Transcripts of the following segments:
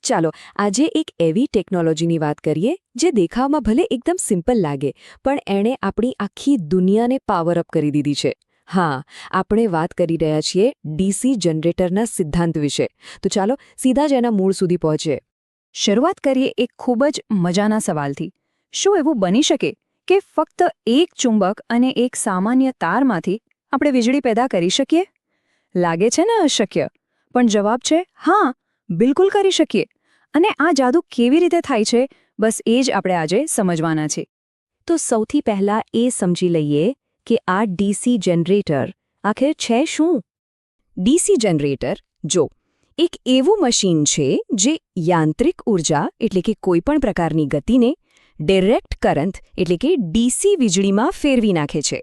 ચાલો આજે એક એવી ટેકનોલોજીની વાત કરીએ જે દેખાવમાં ભલે એકદમ સિમ્પલ લાગે પણ એણે આપણી આખી દુનિયાને પાવર અપ કરી દીધી છે. હા, આપણે વાત કરી રહ્યા છીએ ડીસી જનરેટરના સિદ્ધાંત વિશે. તો ચાલો સીધા જ એના મૂળ સુધી પહોંચીએ. શરૂઆત કરીએ એક ખૂબ જ મજાના સવાલથી. શું એવું બની શકે કે ફક્ત એક ચુંબક અને એક સામાન્ય તારમાંથી આપણે વીજળી પેદા કરી શકીએ? લાગે છે ને અશક્ય, પણ જવાબ છે હા, બિલકુલ કરી શકીએ. અને આ જાદુ કેવી રીતે થાય છે, બસ એ જ આપણે આજે સમજવાના છે. તો સૌથી પહેલાં એ સમજી લઈએ કે આ ડીસી જનરેટર આખરે છે શું? ડીસી જનરેટર જો એક એવું મશીન છે જે યાંત્રિક ઉર્જા એટલે કે કોઈપણ પ્રકારની ગતિને ડિરેક્ટ કરંટ એટલે કે ડીસી વીજળીમાં ફેરવી નાખે છે.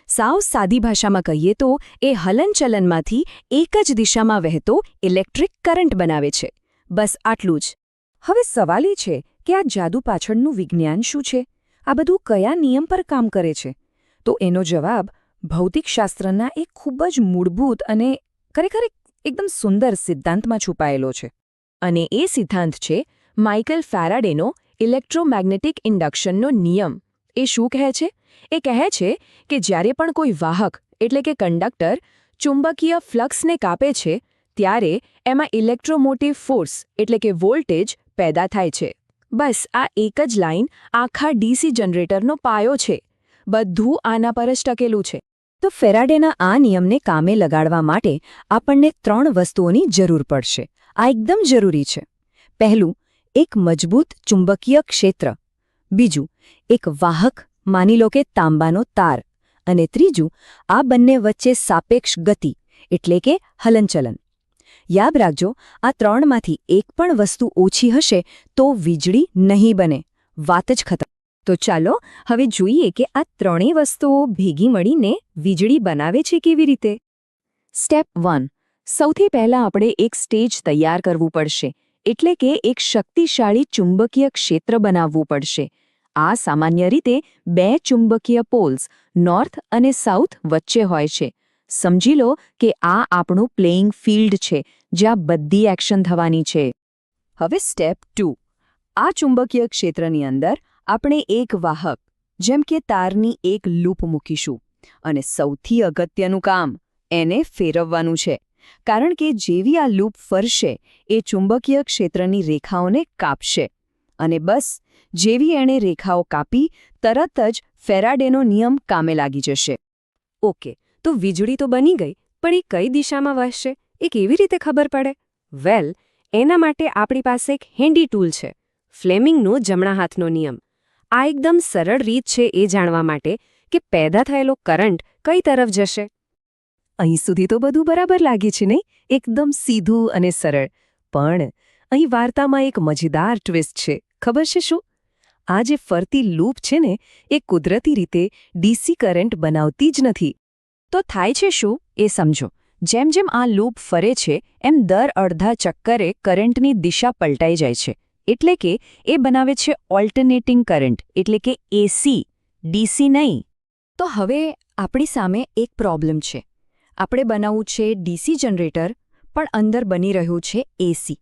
સાવ સાદી ભાષામાં કહીએ તો એ હલનચલનમાંથી એક જ દિશામાં વહેતો ઇલેક્ટ્રિક કરંટ બનાવે છે. બસ આટલું જ. હવે સવાલ એ છે કે આ જાદુ પાછળનું વિજ્ઞાન શું છે? આ બધું કયા નિયમ પર કામ કરે છે? તો એનો જવાબ ભૌતિકશાસ્ત્રના એક ખૂબ જ મૂળભૂત અને ખરેખર એકદમ સુંદર સિદ્ધાંતમાં છુપાયેલો છે. અને એ સિદ્ધાંત છે માઇકલ ફેરાડેનો ઇલેક્ટ્રોમેગ્નેટિક ઇન્ડક્શનનો નિયમ. એ શું કહે છે? એ કહે છે કે જ્યારે પણ કોઈ વાહક એટલે કે કંડક્ટર ચુંબકીય ફ્લક્સને કાપે છે ત્યારે એમાં ઇલેક્ટ્રોમોટિવ ફોર્સ એટલે કે વોલ્ટેજ પેદા થાય છે. બસ આ એક જ લાઇન આખા ડીસી જનરેટરનો પાયો છે. બધું આના પર જ ટકેલું છે. તો ફેરાડેના આ નિયમને કામે લગાડવા માટે આપણને 3 વસ્તુઓની જરૂર પડશે. આ એકદમ જરૂરી છે. પહેલું, એક મજબૂત ચુંબકીય ક્ષેત્ર. બીજું, એક વાહક, માની લો કે તાંબાનો તાર. અને ત્રીજું, આ બંને વચ્ચે સાપેક્ષ ગતિ એટલે કે હલનચલન. યાદ રાખજો, આ 3માંથી એક પણ વસ્તુ ઓછી હશે તો વીજળી નહીં બને. વાત જ ખતમ. તો ચાલો હવે જોઈએ કે આ 3 વસ્તુઓ ભેગી મળીને વીજળી બનાવે છે કેવી રીતે. સ્ટેપ 1. સૌથી પહેલાં આપણે એક સ્ટેજ તૈયાર કરવું પડશે, એટલે કે એક શક્તિશાળી ચુંબકીય ક્ષેત્ર બનાવવું પડશે. આ સામાન્ય રીતે 2 ચુંબકીય પોલ્સ નોર્થ અને સાઉથ વચ્ચે હોય છે. સમજી લો કે આ આપણું પ્લેઇંગ ફિલ્ડ છે જ્યાં બધી એક્શન થવાની છે. હવે સ્ટેપ 2. આ ચુંબકીય ક્ષેત્રની અંદર આપણે એક વાહક જેમ કે તારની એક લૂપ મૂકીશું. અને સૌથી અગત્યનું કામ, એને ફેરવવાનું છે. કારણ કે જેવી આ લૂપ ફરશે એ ચુંબકીય ક્ષેત્રની રેખાઓને કાપશે. અને બસ જેવી એણે રેખાઓ કાપી તરત જ ફેરાડેનો નિયમ કામે લાગી જશે. ઓકે, તો વીજળી તો બની ગઈ, પણ એ કઈ દિશામાં વહેશે એ કેવી રીતે ખબર પડે? વેલ, એના માટે આપણી પાસે એક હેન્ડી ટૂલ છે, ફ્લેમિંગનો જમણા હાથનો નિયમ. આ એકદમ સરળ રીત છે એ જાણવા માટે કે પેદા થયેલો કરંટ કઈ તરફ જશે. અહીં સુધી તો બધું બરાબર લાગે છે નહીં? એકદમ સીધું અને સરળ. પણ અહીં વાર્તામાં એક મજેદાર ટ્વિસ્ટ છે. ખબર છે શું? આ જે ફરતી લૂપ છે ને એ કુદરતી રીતે ડીસી કરંટ બનાવતી જ નથી. તો થાય છે શું એ સમજો. જેમ જેમ આ લૂપ ફરે છે એમ દર અડધા ચક્કરે કરંટની દિશા પલટાઈ જાય છે. એટલે કે એ બનાવે છે ઓલ્ટરનેટિંગ કરંટ એટલે કે એસી, ડીસી નહીં. તો હવે આપણી સામે એક પ્રોબ્લેમ છે. આપણે બનાવવું છે ડીસી જનરેટર, પણ અંદર બની રહ્યું છે એસી.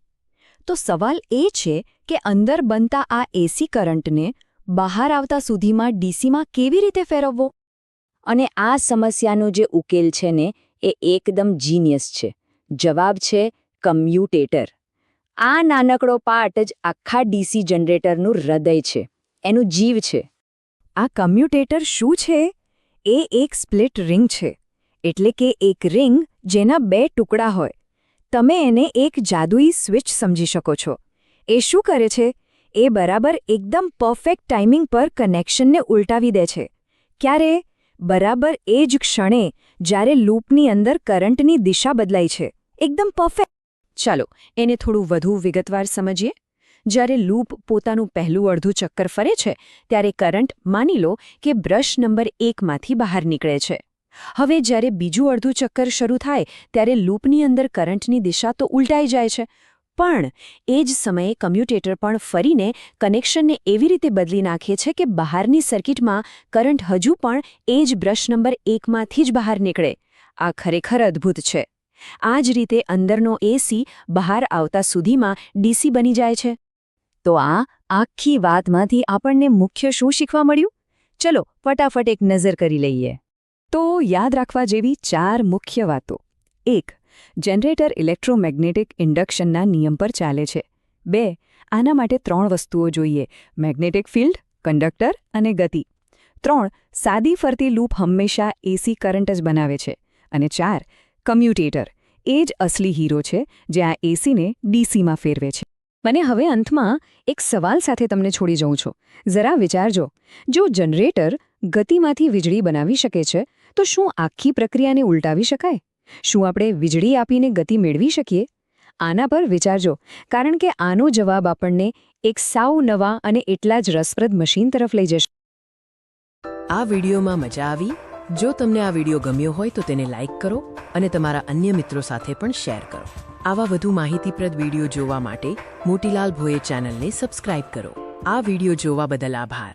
તો સવાલ એ છે કે અંદર બનતા આ એસી કરંટને બહાર આવતા સુધીમાં ડીસીમાં કેવી રીતે ફેરવવો? અને આ સમસ્યાનો જે ઉકેલ છે ને એ એકદમ જીનિયસ છે. જવાબ છે કમ્યુટેટર. આ નાનકડો પાર્ટ જ આખા ડીસી જનરેટરનું હૃદય છે, એનું જીવ છે. આ કમ્યુટેટર શું છે? એ એક સ્પ્લિટ રિંગ છે. એટલે કે એક રિંગ જેના 2 ટુકડા હોય. તમે એને એક જાદુઈ સ્વિચ સમજી શકો છો. એ શું કરે છે? એ બરાબર એકદમ પરફેક્ટ ટાઈમિંગ પર કનેક્શનને ઉલટાવી દે છે. ક્યારે? બરાબર એ જ ક્ષણે જ્યારે લૂપની અંદર કરંટની દિશા બદલાય છે. એકદમ પરફેક્ટ. ચાલો એને થોડું વધુ વિગતવાર સમજીએ. જ્યારે લૂપ પોતાનું પહેલું અડધું ચક્કર ફરે છે ત્યારે કરંટ માની લો કે બ્રશ નંબર 1માંથી બહાર નીકળે છે. હવે જ્યારે બીજું અડધું ચક્કર શરૂ થાય ત્યારે લૂપની અંદર કરંટની દિશા તો ઉલટાઈ જાય છે. પણ એ જ સમયે કમ્યુટેટર પણ ફરીને કનેક્શનને એવી રીતે બદલી નાખે છે કે બહારની સર્કિટમાં કરંટ હજુ પણ એ જ બ્રશ નંબર 1માંથી જ બહાર નીકળે. આ ખરેખર અદ્ભુત છે. આ જ રીતે અંદરનો એસી બહાર આવતા સુધીમાં ડીસી બની જાય છે. તો આ આખી વાતમાંથી આપણને મુખ્ય શું શીખવા મળ્યું? ચલો ફટાફટ એક નજર કરી લઈએ. તો યાદ રાખવા જેવી 4 મુખ્ય વાતો. 1. જનરેટર ઇલેક્ટ્રોમેગ્નેટિક ઇન્ડક્શનના નિયમ પર ચાલે છે. 2. આના માટે 3 વસ્તુઓ જોઈએ: મેગ્નેટિક ફિલ્ડ, કંડક્ટર અને ગતિ. 3. સાદી ફરતી લૂપ હંમેશા એસી કરંટ જ બનાવે છે. અને 4. કમ્યુટેટર, એ જ અસલી હીરો છે જે આ એસીને ડીસીમાં ફેરવે છે. મને હવે અંતમાં એક સવાલ સાથે તમને છોડી જઉં છું. જરા વિચારજો, જો જનરેટર ગતિમાંથી વીજળી બનાવી શકે છે, તો શું આખી પ્રક્રિયાને ઉલટાવી શકાય? શું આપણે વીજળી આપીને ગતિ મેળવી શકીએ? આના પર વિચારજો, કારણ કે આનો જવાબ આપણને એક સાવ નવા અને એટલા જ રસપ્રદ મશીન તરફ લઈ જશે. આ વિડીયોમાં મજા આવી? જો તમને આ વિડીયો ગમ્યો હોય તો તેને લાઇક કરો અને તમારા અન્ય મિત્રો સાથે પણ શેર કરો. આવા વધુ માહિતીપ્રદ વિડીયો જોવા માટે મોતીલાલ ભોએ ચેનલને સબસ્ક્રાઇબ કરો. આ વિડીયો જોવા બદલ આભાર.